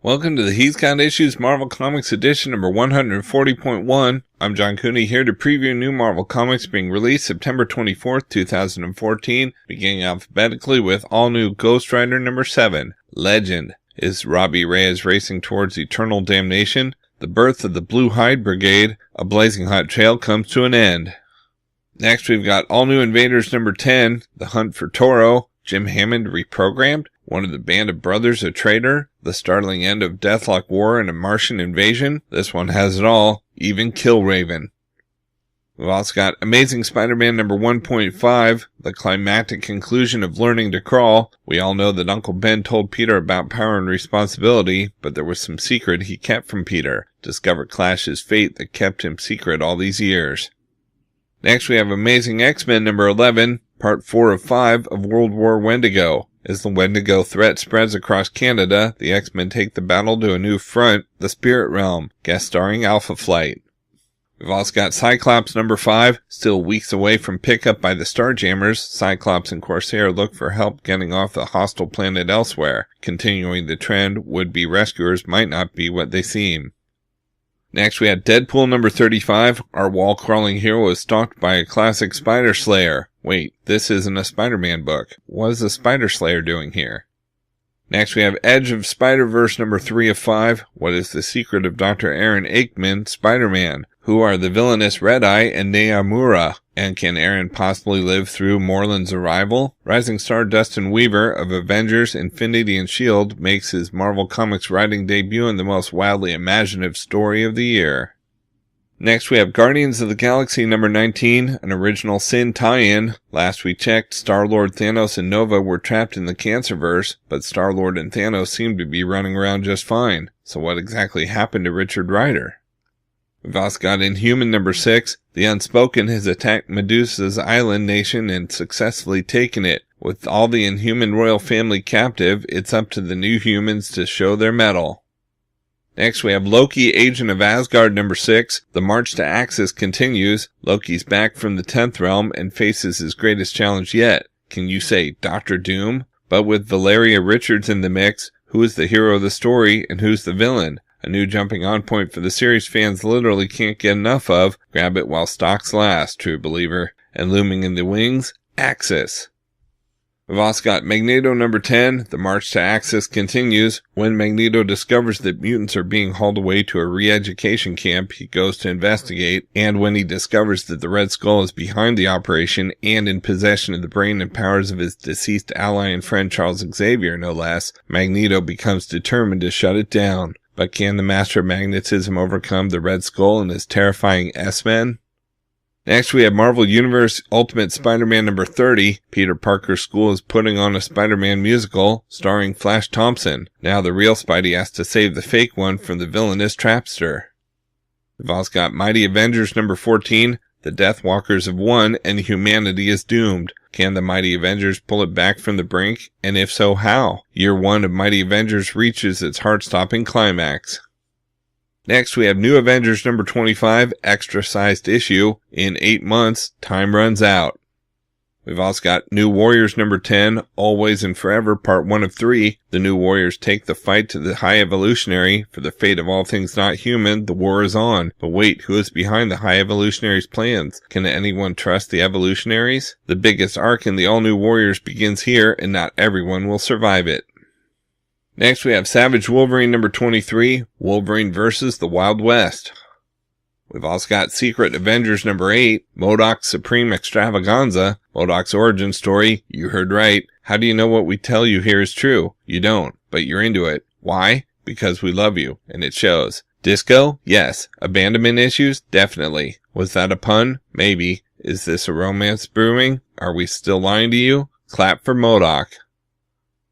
Welcome to the He's Got Issues Marvel Comics edition number 140.1. I'm John Cooney here to preview new Marvel Comics being released September 24th, 2014, beginning alphabetically with all new Ghost Rider number 7, Legend. Is Robbie Reyes racing towards eternal damnation? The birth of the Blue Hide Brigade, a blazing hot trail comes to an end. Next we've got all new Invaders number 10, The Hunt for Toro, Jim Hammond reprogrammed, one of the band of brothers a traitor, the startling end of Deathlock War and a Martian invasion. This one has it all, even Killraven. We've also got Amazing Spider-Man number 1.5, the climactic conclusion of learning to crawl. We all know that Uncle Ben told Peter about power and responsibility, but there was some secret he kept from Peter. Discover Clash's fate that kept him secret all these years. Next we have Amazing X-Men number 11, part 4 of 5 of World War Wendigo. As the Wendigo threat spreads across Canada, the X-Men take the battle to a new front, the Spirit Realm, guest starring Alpha Flight. We've also got Cyclops number 5, still weeks away from pickup by the Starjammers. Cyclops and Corsair look for help getting off the hostile planet elsewhere. Continuing the trend, would-be rescuers might not be what they seem. Next we had Deadpool number 35, our wall-crawling hero is stalked by a classic Spider Slayer. Wait, this isn't a Spider-Man book. What is the Spider Slayer doing here? Next we have Edge of Spider-Verse number 3 of 5, what is the secret of Dr. Aaron Aikman, Spider-Man? Who are the villainous Red-Eye and Naomura? And can Aaron possibly live through Morland's arrival? Rising star Dustin Weaver of Avengers, Infinity and S.H.I.E.L.D. makes his Marvel Comics writing debut in the most wildly imaginative story of the year. Next we have Guardians of the Galaxy number 19, an original Sin tie-in. Last we checked, Star-Lord, Thanos, and Nova were trapped in the Cancerverse, but Star-Lord and Thanos seem to be running around just fine. So what exactly happened to Richard Rider? We've also got Inhuman number 6. The Unspoken has attacked Medusa's island nation and successfully taken it. With all the Inhuman royal family captive, it's up to the new humans to show their mettle. Next we have Loki, Agent of Asgard number 6. The march to Axis continues. Loki's back from the 10th realm and faces his greatest challenge yet. Can you say Dr. Doom? But with Valeria Richards in the mix, who is the hero of the story and who's the villain? A new jumping on point for the series fans literally can't get enough of. Grab it while stocks last, true believer. And looming in the wings, Axis. We've also got Magneto number 10. The march to Axis continues. When Magneto discovers that mutants are being hauled away to a re-education camp, he goes to investigate. And when he discovers that the Red Skull is behind the operation and in possession of the brain and powers of his deceased ally and friend Charles Xavier, no less, Magneto becomes determined to shut it down. But can the Master of Magnetism overcome the Red Skull and his terrifying S-Men? Next we have Marvel Universe Ultimate Spider-Man number 30. Peter Parker's school is putting on a Spider-Man musical, starring Flash Thompson. Now the real Spidey has to save the fake one from the villainous Trapster. We've also got Mighty Avengers number 14. The Deathwalkers have won and humanity is doomed. Can the Mighty Avengers pull it back from the brink? And if so, how? Year 1 of Mighty Avengers reaches its heart-stopping climax. Next, we have New Avengers number 25, extra-sized issue. In 8 months, time runs out. We've also got New Warriors number 10, Always and Forever, part 1 of 3. The New Warriors take the fight to the High Evolutionary. For the fate of all things not human, the war is on. But wait, who is behind the High Evolutionary's plans? Can anyone trust the Evolutionaries? The biggest arc in the All-New Warriors begins here, and not everyone will survive it. Next we have Savage Wolverine number 23, Wolverine vs. the Wild West. We've also got Secret Avengers number 8, MODOK's Supreme Extravaganza, MODOK's origin story. You heard right. How do you know what we tell you here is true? You don't, but you're into it. Why? Because we love you, and it shows. Disco? Yes. Abandonment issues? Definitely. Was that a pun? Maybe. Is this a romance brewing? Are we still lying to you? Clap for MODOK.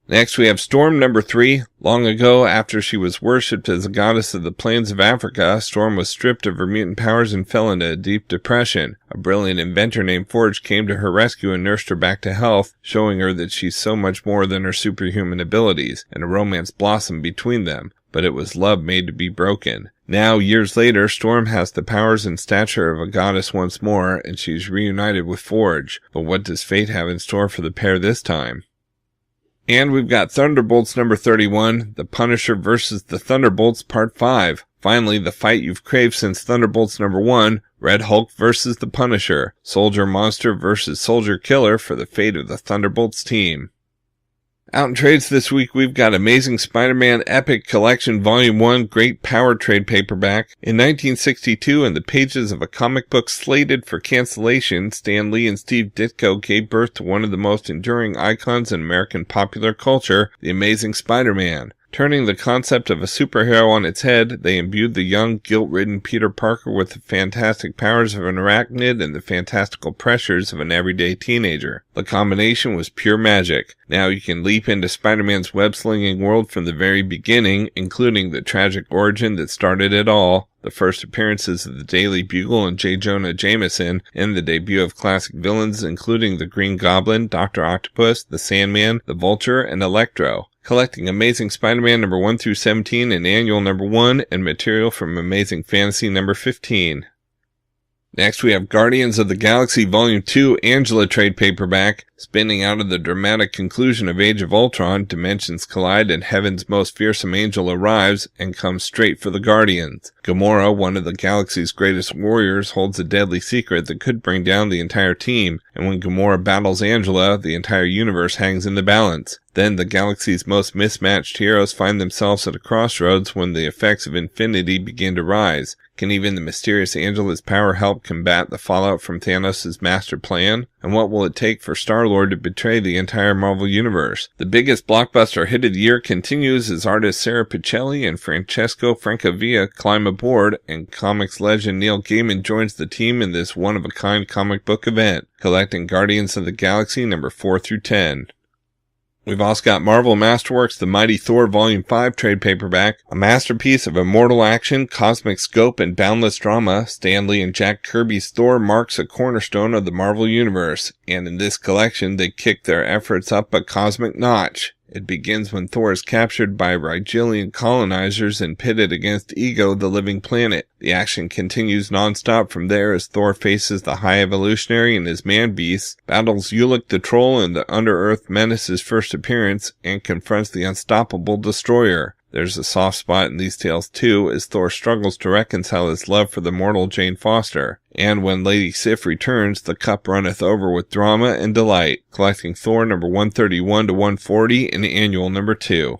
Next we have Storm number 3. Long ago, after she was worshipped as a goddess of the plains of Africa, Storm was stripped of her mutant powers and fell into a deep depression. A brilliant inventor named Forge came to her rescue and nursed her back to health, showing her that she's so much more than her superhuman abilities, and a romance blossomed between them. But it was love made to be broken. Now, years later, Storm has the powers and stature of a goddess once more, and she's reunited with Forge. But what does fate have in store for the pair this time? And we've got Thunderbolts number 31, The Punisher versus the Thunderbolts Part 5. Finally, the fight you've craved since Thunderbolts number 1, Red Hulk versus the Punisher, Soldier Monster versus Soldier Killer for the fate of the Thunderbolts team. Out in trades this week, we've got Amazing Spider-Man Epic Collection Volume 1 Great Power Trade Paperback. In 1962, in the pages of a comic book slated for cancellation, Stan Lee and Steve Ditko gave birth to one of the most enduring icons in American popular culture, the Amazing Spider-Man. Turning the concept of a superhero on its head, they imbued the young, guilt-ridden Peter Parker with the fantastic powers of an arachnid and the fantastical pressures of an everyday teenager. The combination was pure magic. Now you can leap into Spider-Man's web-slinging world from the very beginning, including the tragic origin that started it all, the first appearances of the Daily Bugle and J. Jonah Jameson, and the debut of classic villains including the Green Goblin, Dr. Octopus, the Sandman, the Vulture, and Electro. Collecting Amazing Spider-Man number 1 through 17 and Annual number 1 and material from Amazing Fantasy number 15. Next we have Guardians of the Galaxy Volume 2 Angela trade paperback. Spinning out of the dramatic conclusion of Age of Ultron, dimensions collide and Heaven's most fearsome angel arrives and comes straight for the Guardians. Gamora, one of the galaxy's greatest warriors, holds a deadly secret that could bring down the entire team, and when Gamora battles Angela, the entire universe hangs in the balance. Then the galaxy's most mismatched heroes find themselves at a crossroads when the effects of infinity begin to rise. Can even the mysterious Angela's power help combat the fallout from Thanos' master plan? And what will it take for Star-Lord to betray the entire Marvel Universe? The biggest blockbuster hit of the year continues as artists Sarah Pichelli and Francesco Francavilla climb aboard, and comics legend Neil Gaiman joins the team in this one-of-a-kind comic book event, collecting Guardians of the Galaxy number 4 through 10. We've also got Marvel Masterworks The Mighty Thor Volume 5 trade paperback, a masterpiece of immortal action, cosmic scope, and boundless drama. Stan Lee and Jack Kirby's Thor marks a cornerstone of the Marvel Universe, and in this collection they kick their efforts up a cosmic notch. It begins when Thor is captured by Rigelian colonizers and pitted against Ego, the living planet. The action continues non-stop from there as Thor faces the High Evolutionary and his man-beasts, battles Ulik the Troll in the Under-Earth Menace's first appearance, and confronts the unstoppable Destroyer. There's a soft spot in these tales too, as Thor struggles to reconcile his love for the mortal Jane Foster. And when Lady Sif returns, the cup runneth over with drama and delight. Collecting Thor number 131 to 140 and Annual number 2.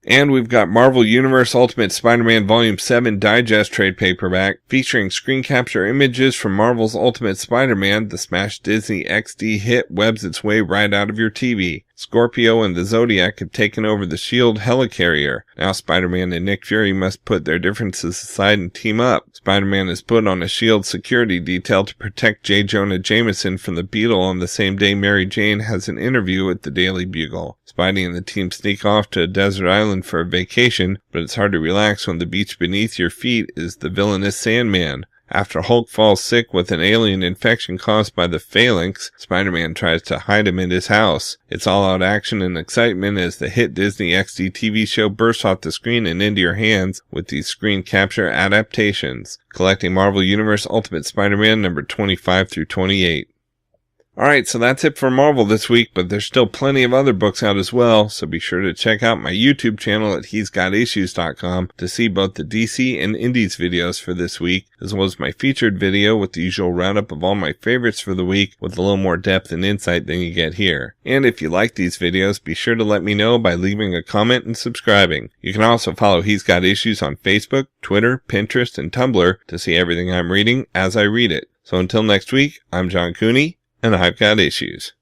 And we've got Marvel Universe Ultimate Spider-Man Volume 7 Digest trade paperback, featuring screen capture images from Marvel's Ultimate Spider-Man. The smash Disney XD hit webs its way right out of your TV. Scorpio and the Zodiac have taken over the S.H.I.E.L.D. helicarrier. Now Spider-Man and Nick Fury must put their differences aside and team up. Spider-Man is put on a S.H.I.E.L.D. security detail to protect J. Jonah Jameson from the Beetle on the same day Mary Jane has an interview with the Daily Bugle. Spidey and the team sneak off to a desert island for a vacation, but it's hard to relax when the beach beneath your feet is the villainous Sandman. After Hulk falls sick with an alien infection caused by the Phalanx, Spider-Man tries to hide him in his house. It's all-out action and excitement as the hit Disney XD TV show bursts off the screen and into your hands with these screen capture adaptations. Collecting Marvel Universe Ultimate Spider-Man number 25 through 28. Alright, so that's it for Marvel this week, but there's still plenty of other books out as well, so be sure to check out my YouTube channel at he'sgotissues.com to see both the DC and Indies videos for this week, as well as my featured video with the usual roundup of all my favorites for the week with a little more depth and insight than you get here. And if you like these videos, be sure to let me know by leaving a comment and subscribing. You can also follow He's Got Issues on Facebook, Twitter, Pinterest, and Tumblr to see everything I'm reading as I read it. So until next week, I'm John Cooney, and I've got issues.